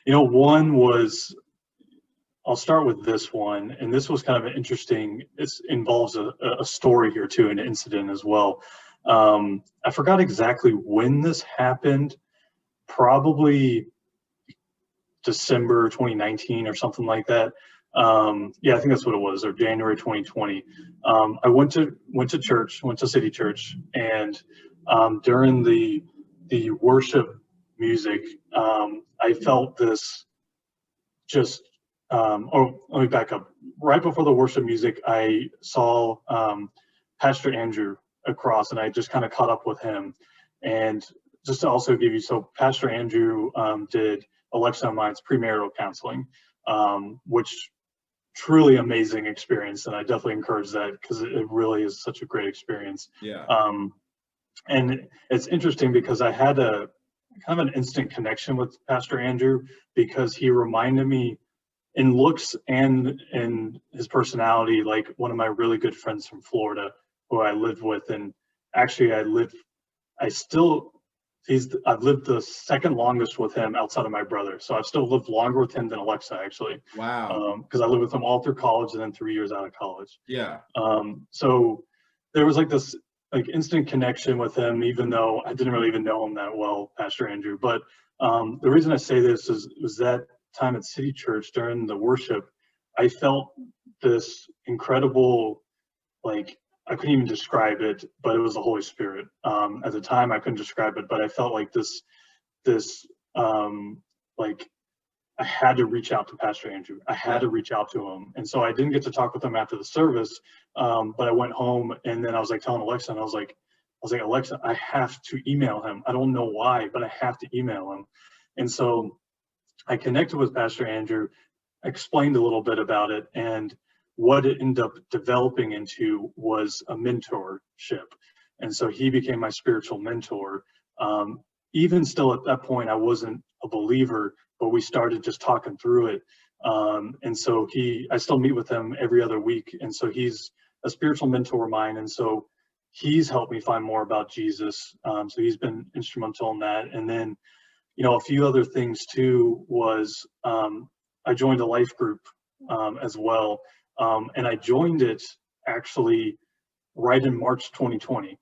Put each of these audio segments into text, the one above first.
One was, I'll start with this one, and this was kind of an interesting, it involves a story here too, an incident as well. I forgot exactly when this happened, probably December 2019 or something like that. Yeah, I think that's what it was, or January 2020. I went to church, went to City Church, and during the worship music, I felt this just. Oh, let me back up. Right before the worship music, I saw Pastor Andrew across, and I just kind of caught up with him. And just to also give you, so Pastor Andrew did Alexa and mine's premarital counseling, which truly amazing experience, and I definitely encourage that because it really is such a great experience. Yeah. And it's interesting because I had a kind of an instant connection with Pastor Andrew because he reminded me in looks and in his personality like one of my really good friends from Florida who I lived with. And actually I've lived the second longest with him outside of my brother. So I've still lived longer with him than Alexa, actually. Wow. Because I lived with him all through college and then 3 years out of college. Yeah. So there was like this like instant connection with him, even though I didn't really even know him that well, Pastor Andrew. But the reason I say this was that time at City Church during the worship, I felt this incredible, like, I couldn't even describe it, but it was the Holy Spirit. At the time, I couldn't describe it, but I felt like this, like I had to reach out to Pastor Andrew. I had to reach out to him. And so I didn't get to talk with him after the service, but I went home and then I was like telling Alexa, and I was like, Alexa, I have to email him. I don't know why, but I have to email him. And so I connected with Pastor Andrew, explained a little bit about it, and what it ended up developing into was a mentorship. And so he became my spiritual mentor. Even still at that point, I wasn't a believer, but we started just talking through it. And so I still meet with him every other week. And so he's a spiritual mentor of mine. And so he's helped me find more about Jesus. So he's been instrumental in that. And then, a few other things too was I joined a life group as well. And I joined it actually right in March 2020.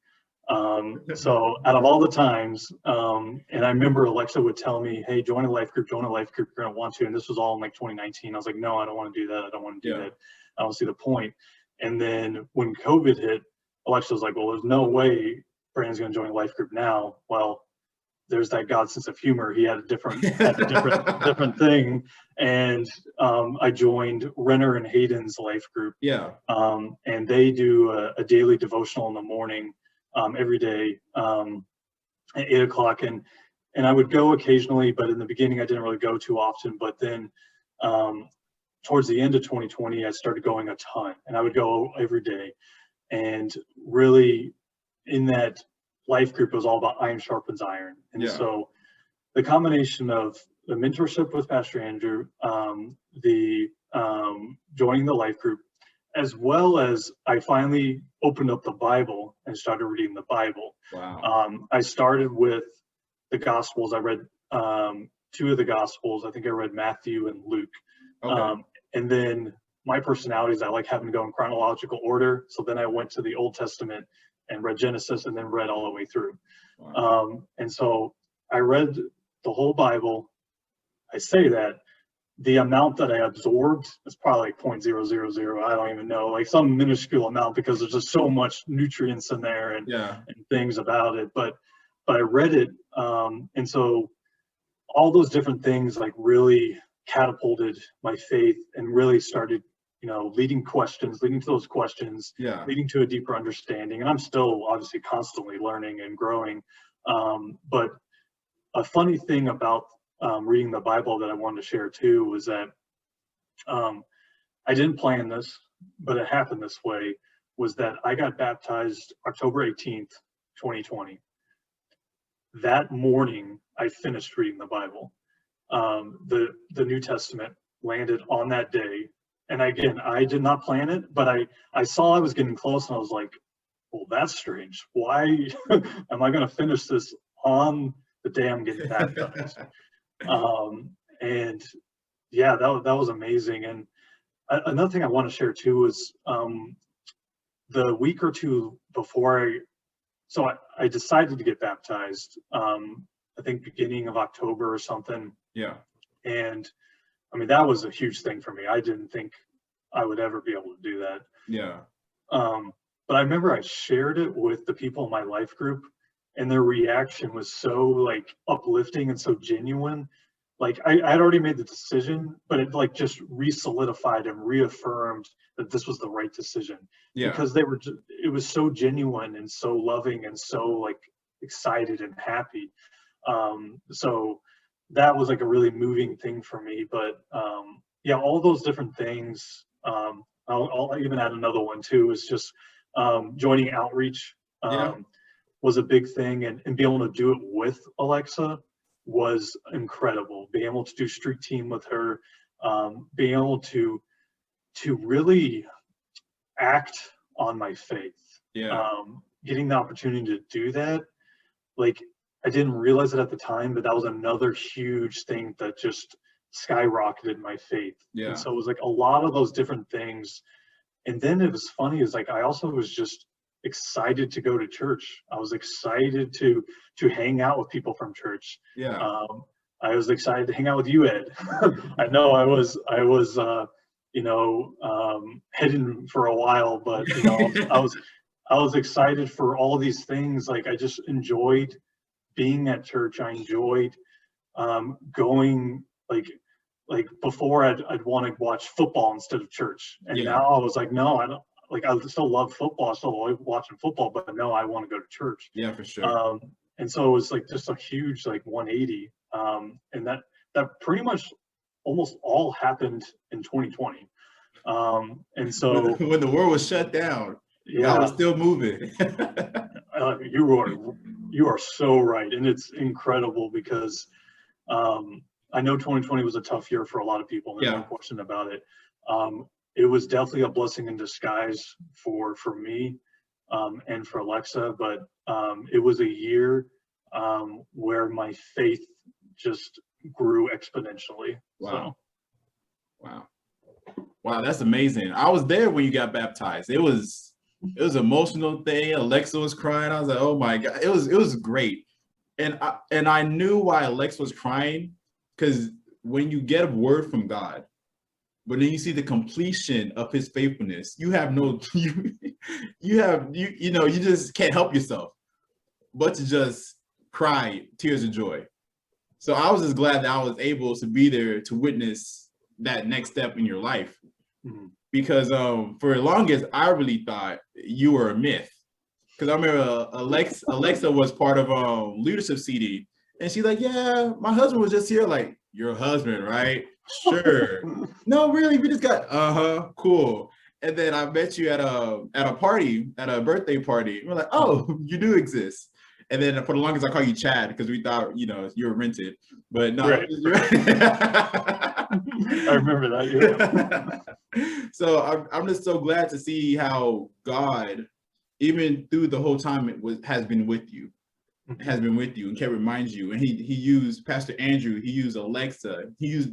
So out of all the times, and I remember Alexa would tell me, hey, join a life group, you're going to want to. And this was all in like 2019. I was like, no, I don't want to do that. I don't want to do that. I don't see the point. And then when COVID hit, Alexa was like, well, there's no way Brandon's going to join a life group now. Well, there's that God sense of humor. He had a different thing. And I joined Renner and Hayden's life group. Yeah. And they do a daily devotional in the morning every day at 8 o'clock. And I would go occasionally, but in the beginning, I didn't really go too often. But then towards the end of 2020, I started going a ton, and I would go every day. And really in that life group, it was all about iron sharpens iron. And so the combination of the mentorship with Pastor Andrew, the joining the life group, as well as I finally opened up the Bible and started reading the Bible. Wow. I started with the Gospels. I read two of the Gospels. I think I read Matthew and Luke. Okay. And then my personality is I like having to go in chronological order. So then I went to the Old Testament and read Genesis and then read all the way through. Wow. And so I read the whole Bible. I say that the amount that I absorbed is probably like 0.000. I don't even know, like some minuscule amount, because there's just so much nutrients in there and things about it. But I read it. And so all those different things like really catapulted my faith and really started, leading to those questions, leading to a deeper understanding. And I'm still obviously constantly learning and growing. But a funny thing about reading the Bible that I wanted to share too was that I didn't plan this, but it happened this way, was that I got baptized October 18th, 2020. That morning, I finished reading the Bible. The New Testament landed on that day. And again, I did not plan it, but I saw I was getting close and I was like, well, that's strange. Why am I going to finish this on the day I'm getting baptized? And yeah, that was amazing. And another thing I want to share too is the week or two before I decided to get baptized, I think beginning of October or something. Yeah. And I mean, that was a huge thing for me. I didn't think I would ever be able to do that. Yeah. But I remember I shared it with the people in my life group, and their reaction was so like uplifting and so genuine. Like I'd already made the decision, but it like just re-solidified and reaffirmed that this was the right decision, Yeah. because it was so genuine and so loving and so like excited and happy. So that was like a really moving thing for me. But yeah, all those different things. I'll even add another one too, is just joining outreach Yeah. was a big thing, and being able to do it with Alexa was incredible. Being able to do street team with her, being able to really act on my faith, Yeah. getting the opportunity to do that, like I didn't realize it at the time, but that was another huge thing that just skyrocketed my faith. Yeah. And so it was like a lot of those different things. And then it was funny, is like I also was just excited to go to church. I was excited to hang out with people from church. Yeah. I was excited to hang out with you, Ed. I know I was hidden for a while, but I was excited for all these things. Like I just enjoyed being at church. I enjoyed going, like before I'd want to watch football instead of church. And Yeah. now I was like, no, I don't. Like I still love football, I still like watching football, but no, I want to go to church. Yeah, for sure. And so it was like just a huge like 180. And that pretty much almost all happened in 2020. And so when the world was shut down, yeah, God was still moving. you are so right, and it's incredible because I know 2020 was a tough year for a lot of people. There's no question about it. It was definitely a blessing in disguise for me and for Alexa, but it was a year where my faith just grew exponentially. Wow. So. Wow, that's amazing. I was there when you got baptized. It was an emotional thing. Alexa was crying. I was like, oh my God. It was great. And I knew why Alexa was crying, because when you get a word from God, but then you see the completion of his faithfulness, you have no you just can't help yourself but to just cry tears of joy. So I was just glad that I was able to be there to witness that next step in your life. Mm-hmm. Because for the longest, I really thought you were a myth. Because I remember Alexa was part of Leadership CD, and she's like, yeah, my husband was just here. Like, your husband, right? Sure. No, really, we just got, cool. And then I met you at a party, at a birthday party. We're like, oh, you do exist. And then for the longest, I call you Chad because we thought, you were rented. But no. Right. I remember that. Yeah. So I'm just so glad to see how God, even through the whole time, has been with you. Has been with you and can remind you. And he used Pastor Andrew, he used Alexa, he used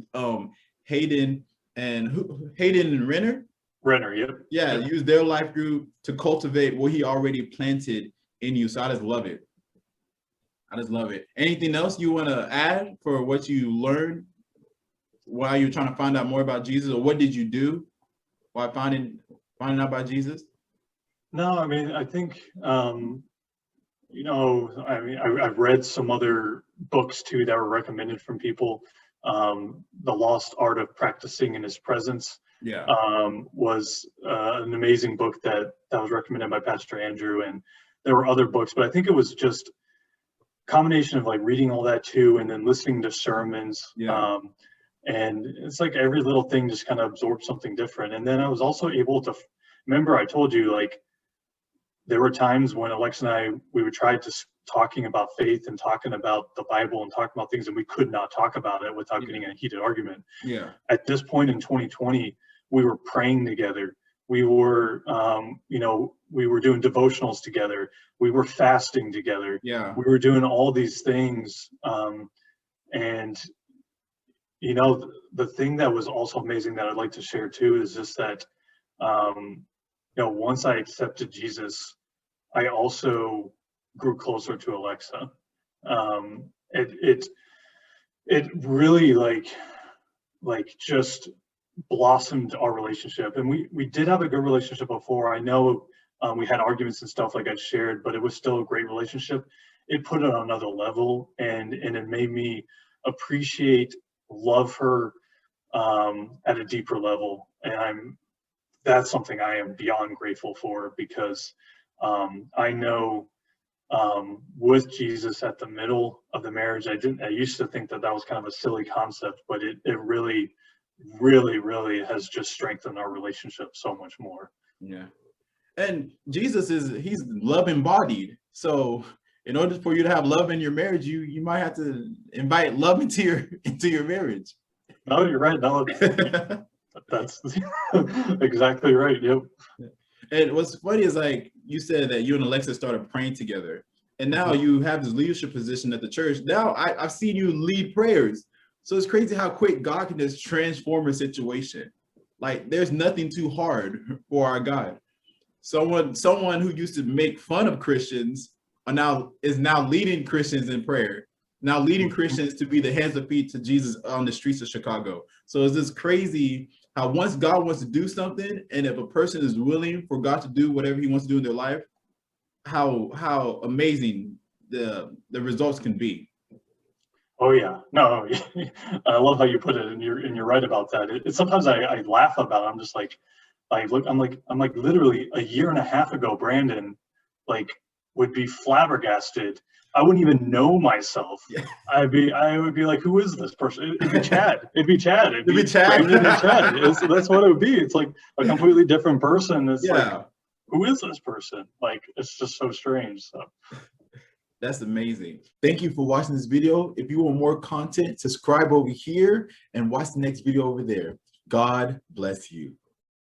Hayden and Renner. Yep. Yeah, yep. Used their life group to cultivate what he already planted in you. So I just love it. Anything else you want to add for what you learned while you're trying to find out more about Jesus, or what did you do while finding out about Jesus? No, I mean, I think I've read some other books too that were recommended from people. The Lost Art of Practicing in His Presence was an amazing book that was recommended by Pastor Andrew, and there were other books, but I think it was just a combination of like reading all that too, and then listening to sermons. And it's like every little thing just kind of absorbed something different. And then I was also able to remember, I told you, like, there were times when Alexa and I, we would try to talking about faith and talking about the Bible and talking about things, and we could not talk about it without getting in a heated argument. Yeah. At this point in 2020, we were praying together. We were, we were doing devotionals together. We were fasting together. Yeah. We were doing all these things. And, you know, the thing that was also amazing that I'd like to share too is just that, you know, once I accepted Jesus, I also grew closer to Alexa. It really just blossomed our relationship, and we did have a good relationship before. I know we had arguments and stuff like I shared, but it was still a great relationship. It put it on another level, and it made me appreciate, love her at a deeper level, and that's something I am beyond grateful for, because I know with Jesus at the middle of the marriage, I used to think that that was kind of a silly concept, but it really, really, really has just strengthened our relationship so much more. Yeah. And Jesus he's love embodied. So in order for you to have love in your marriage, you might have to invite love into your marriage. No, you're right. No, that's exactly right. Yep. And what's funny is, like you said, that you and Alexa started praying together, and now you have this leadership position at the church. Now I've seen you lead prayers. So it's crazy how quick God can just transform a situation. Like, there's nothing too hard for our God. Someone who used to make fun of Christians is now leading Christians in prayer, now leading Christians to be the hands and feet to Jesus on the streets of Chicago. So it's just crazy how once God wants to do something, and if a person is willing for God to do whatever he wants to do in their life, how amazing the results can be. Oh yeah, no, I love how you put it, and you're right about that. Sometimes I laugh about it. I'm just like, I'm like literally a year and a half ago, Brandon, like, would be flabbergasted. I wouldn't even know myself. Yeah. I would be like, who is this person? It'd be Chad. It'd be Chad. It'd be Chad. Brandon and Chad. That's what it would be. It's like a completely different person. It's Yeah. like, who is this person? Like, it's just so strange. So. That's amazing. Thank you for watching this video. If you want more content, subscribe over here and watch the next video over there. God bless you.